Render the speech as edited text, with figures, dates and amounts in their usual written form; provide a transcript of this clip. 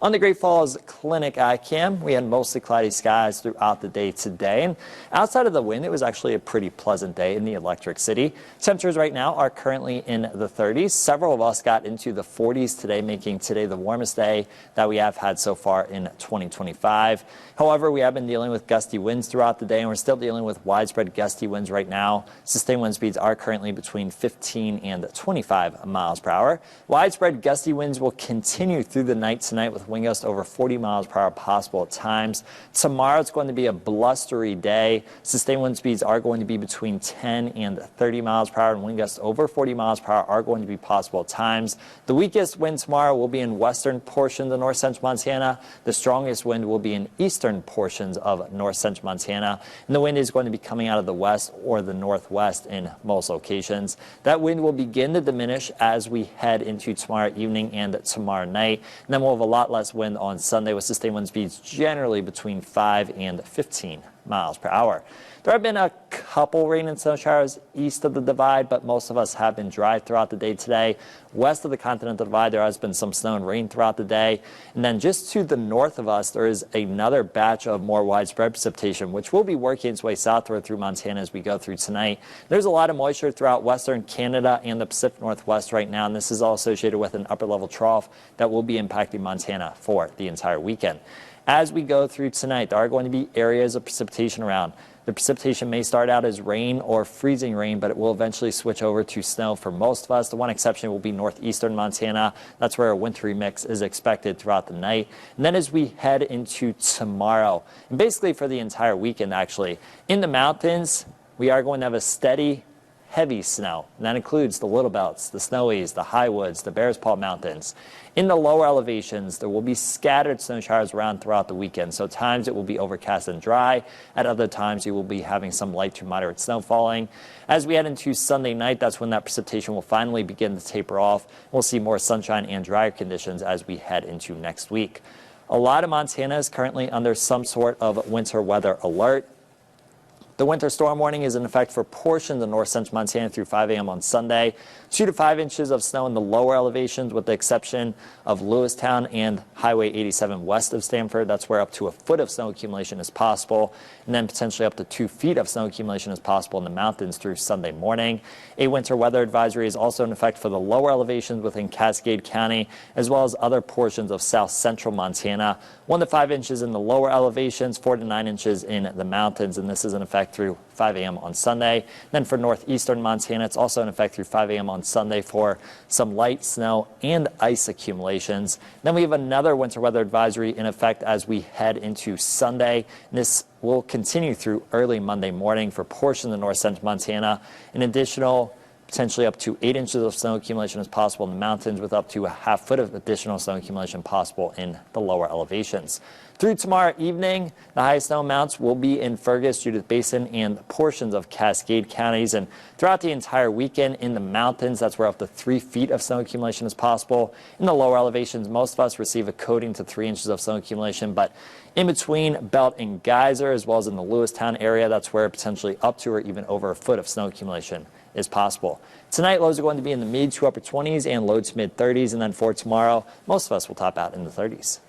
On the Great Falls Clinic iCam, we had mostly cloudy skies throughout the day today. And outside of the wind, it was actually a pretty pleasant day in the Electric City. Temperatures right now are currently in the 30s. Several of us got into the 40s today, making today the warmest day that we have had so far in 2025. However, we have been dealing with gusty winds throughout the day, and we're still dealing with widespread gusty winds right now. Sustained wind speeds are currently between 15 and 25 miles per hour. Widespread gusty winds will continue through the night tonight with wind gusts over 40 miles per hour possible at times. Tomorrow it's going to be a blustery day. Sustained wind speeds are going to be between 10 and 30 miles per hour, and wind gusts over 40 miles per hour are going to be possible at times. The weakest wind tomorrow will be in western portions of north central Montana. The strongest wind will be in eastern portions of north central Montana, and the wind is going to be coming out of the west or the northwest in most locations. That wind will begin to diminish as we head into tomorrow evening and tomorrow night, and then we'll have a lot less wind on Sunday with sustained wind speeds generally between 5 and 15 miles per hour. There have been a couple rain and snow showers east of the divide, but most of us have been dry throughout the day today. West of the Continental Divide, there has been some snow and rain throughout the day. And then just to the north of us, there is another batch of more widespread precipitation, which will be working its way southward through Montana as we go through tonight. There's a lot of moisture throughout western Canada and the Pacific Northwest right now, and this is all associated with an upper level trough that will be impacting Montana for the entire weekend. As we go through tonight, there are going to be areas of precipitation around. The precipitation may start out as rain or freezing rain, but it will eventually switch over to snow for most of us. The one exception will be northeastern Montana. That's where a wintry mix is expected throughout the night. And then as we head into tomorrow, and basically for the entire weekend actually, in the mountains, we are going to have a steady, heavy snow, and that includes the Little Belts, the Snowies, the Highwoods, the Bears Paw Mountains. In the lower elevations, there will be scattered snow showers around throughout the weekend. So at times it will be overcast and dry. At other times you will be having some light to moderate snow falling. As we head into Sunday night, that's when that precipitation will finally begin to taper off. We'll see more sunshine and drier conditions as we head into next week. A lot of Montana is currently under some sort of winter weather alert. The winter storm warning is in effect for portions of north central Montana through 5 a.m. on Sunday. 2 to 5 inches of snow in the lower elevations with the exception of Lewistown and Highway 87 west of Stanford. That's where up to a foot of snow accumulation is possible, and then potentially up to 2 feet of snow accumulation is possible in the mountains through Sunday morning. A winter weather advisory is also in effect for the lower elevations within Cascade County, as well as other portions of south central Montana. 1 to 5 inches in the lower elevations, 4 to 9 inches in the mountains, and this is in effect through 5 a.m. on Sunday. Then for northeastern Montana, it's also in effect through 5 a.m. on Sunday for some light snow and ice accumulations. Then we have another winter weather advisory in effect as we head into Sunday. And this will continue through early Monday morning for portions of north central Montana. An additional potentially up to 8 inches of snow accumulation is possible in the mountains, with up to a half foot of additional snow accumulation possible in the lower elevations. Through tomorrow evening, the highest snow amounts will be in Fergus, Judith Basin, and portions of Cascade counties. And throughout the entire weekend in the mountains, that's where up to 3 feet of snow accumulation is possible. In the lower elevations, most of us receive a coating to 3 inches of snow accumulation, but in between Belt and Geyser, as well as in the Lewistown area, that's where potentially up to or even over a foot of snow accumulation is possible. Tonight, lows are going to be in the mid to upper 20s and low to mid 30s, and then for tomorrow, most of us will top out in the 30s.